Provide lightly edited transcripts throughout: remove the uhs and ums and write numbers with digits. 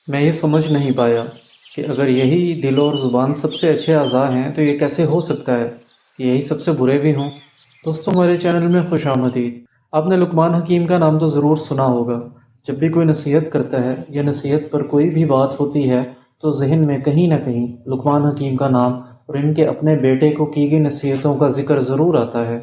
میں یہ سمجھ نہیں پایا کہ اگر یہی دل اور زبان سب سے اچھے اعضاء ہیں تو یہ کیسے ہو سکتا ہے کہ یہی سب سے برے بھی ہوں۔ دوستوں، ہمارے چینل میں خوش آمدید۔ آپ نے لقمان حکیم کا نام تو ضرور سنا ہوگا۔ جب بھی کوئی نصیحت کرتا ہے یا نصیحت پر کوئی بھی بات ہوتی ہے تو ذہن میں کہیں نہ کہیں لقمان حکیم کا نام اور ان کے اپنے بیٹے کو کی گئی نصیحتوں کا ذکر ضرور آتا ہے۔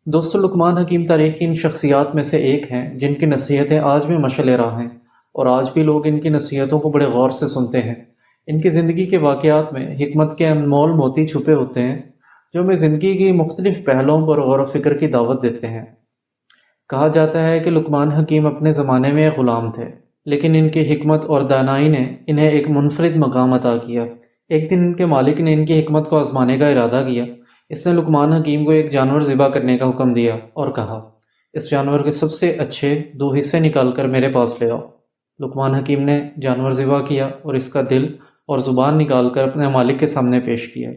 دوستو، لقمان حکیم تاریخ کی ان شخصیات میں سے ایک ہیں جن کی نصیحتیں آج بھی مشعل راہ ہیں، اور آج بھی لوگ ان کی نصیحتوں کو بڑے غور سے سنتے ہیں۔ ان کی زندگی کے واقعات میں حکمت کے انمول موتی چھپے ہوتے ہیں جو ہمیں زندگی کی مختلف پہلوؤں پر غور و فکر کی دعوت دیتے ہیں۔ کہا جاتا ہے کہ لقمان حکیم اپنے زمانے میں ایک غلام تھے، لیکن ان کی حکمت اور دانائی نے انہیں ایک منفرد مقام عطا کیا۔ ایک دن ان کے مالک نے ان کی حکمت کو آزمانے کا ارادہ کیا۔ اس نے لقمان حکیم کو ایک جانور ذبح کرنے کا حکم دیا اور کہا، اس جانور کے سب سے اچھے 2 حصے نکال کر میرے پاس لے آؤ۔ لقمان حکیم نے جانور ذبح کیا اور اس کا دل اور زبان نکال کر اپنے مالک کے سامنے پیش کیا۔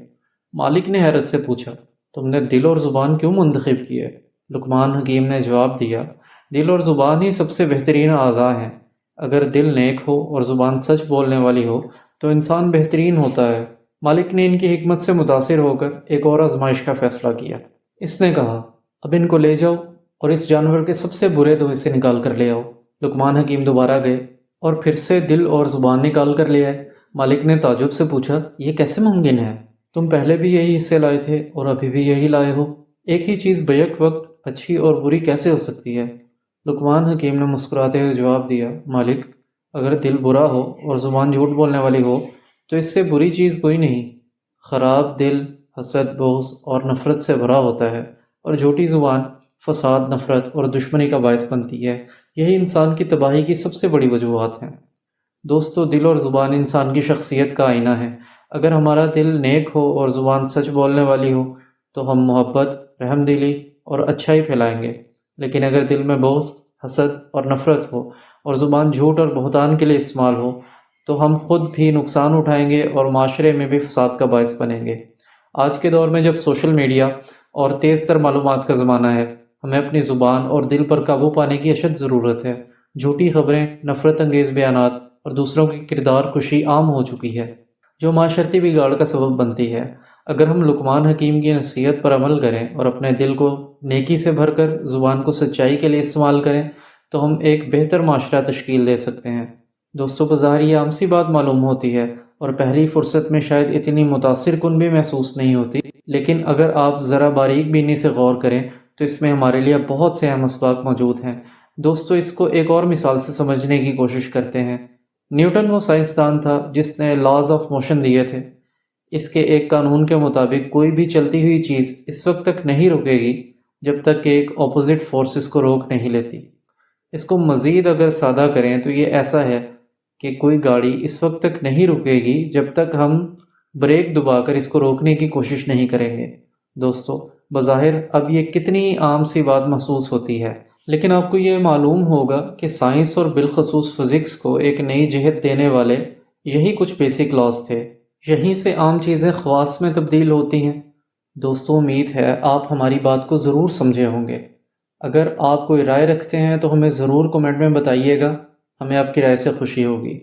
مالک نے حیرت سے پوچھا، تم نے دل اور زبان کیوں منتخب کیے؟ لقمان حکیم نے جواب دیا، دل اور زبان ہی سب سے بہترین اعضاء ہیں۔ اگر دل نیک ہو اور زبان سچ بولنے والی ہو تو انسان بہترین ہوتا ہے۔ مالک نے ان کی حکمت سے متاثر ہو کر ایک اور آزمائش کا فیصلہ کیا۔ اس نے کہا، اب ان کو لے جاؤ اور اس جانور کے سب سے برے 2 حصے نکال کر لے آؤ۔ لقمان حکیم دوبارہ گئے اور پھر سے دل اور زبان نکال کر لے آئے۔ مالک نے تعجب سے پوچھا، یہ کیسے ممکن ہے؟ تم پہلے بھی یہی حصے لائے تھے اور ابھی بھی یہی لائے ہو۔ ایک ہی چیز بیک وقت اچھی اور بری کیسے ہو سکتی ہے؟ لقمان حکیم نے مسکراتے ہوئے جواب دیا، مالک، اگر دل برا ہو اور زبان جھوٹ بولنے والی ہو تو اس سے بری چیز کوئی نہیں۔ خراب دل حسد، بغض اور نفرت سے بھرا ہوتا ہے، اور جھوٹی زبان فساد، نفرت اور دشمنی کا باعث بنتی ہے۔ یہی انسان کی تباہی کی سب سے بڑی وجوہات ہیں۔ دوستو، دل اور زبان انسان کی شخصیت کا آئینہ ہے۔ اگر ہمارا دل نیک ہو اور زبان سچ بولنے والی ہو تو ہم محبت، رحم دلی اور اچھائی پھیلائیں گے، لیکن اگر دل میں بغض، حسد اور نفرت ہو اور زبان جھوٹ اور بہتان کے لیے استعمال ہو تو ہم خود بھی نقصان اٹھائیں گے اور معاشرے میں بھی فساد کا باعث بنیں گے۔ آج کے دور میں جب سوشل میڈیا اور تیز تر معلومات کا زمانہ ہے، ہمیں اپنی زبان اور دل پر قابو پانے کی اشد ضرورت ہے۔ جھوٹی خبریں، نفرت انگیز بیانات اور دوسروں کی کردار کشی عام ہو چکی ہے، جو معاشرتی بگاڑ کا سبب بنتی ہے۔ اگر ہم لقمان حکیم کی نصیحت پر عمل کریں اور اپنے دل کو نیکی سے بھر کر زبان کو سچائی کے لیے استعمال کریں تو ہم ایک بہتر معاشرہ تشکیل دے سکتے ہیں۔ دوستو، بظاہر یہ عام سی بات معلوم ہوتی ہے اور پہلی فرصت میں شاید اتنی متاثر کن بھی محسوس نہیں ہوتی، لیکن اگر آپ ذرا باریک بینی سے غور کریں تو اس میں ہمارے لیے بہت سے اہم اسباق موجود ہیں۔ دوستو، اس کو ایک اور مثال سے سمجھنے کی کوشش کرتے ہیں۔ نیوٹن وہ سائنسدان تھا جس نے لاز آف موشن دیے تھے۔ اس کے ایک قانون کے مطابق کوئی بھی چلتی ہوئی چیز اس وقت تک نہیں رکے گی جب تک کہ ایک اپوزٹ فورس اس کو روک نہیں لیتی۔ اس کو مزید اگر سادہ کریں تو یہ ایسا ہے کہ کوئی گاڑی اس وقت تک نہیں رکے گی جب تک ہم بریک دبا کر اس کو روکنے کی کوشش نہیں کریں گے۔ دوستو، بظاہر اب یہ کتنی عام سی بات محسوس ہوتی ہے، لیکن آپ کو یہ معلوم ہوگا کہ سائنس اور بالخصوص فزکس کو ایک نئی جہت دینے والے یہی کچھ بیسک لاز تھے۔ یہیں سے عام چیزیں خواص میں تبدیل ہوتی ہیں۔ دوستو، امید ہے آپ ہماری بات کو ضرور سمجھے ہوں گے۔ اگر آپ کوئی رائے رکھتے ہیں تو ہمیں ضرور کمنٹ میں بتائیے گا، ہمیں آپ کی رائے سے خوشی ہوگی۔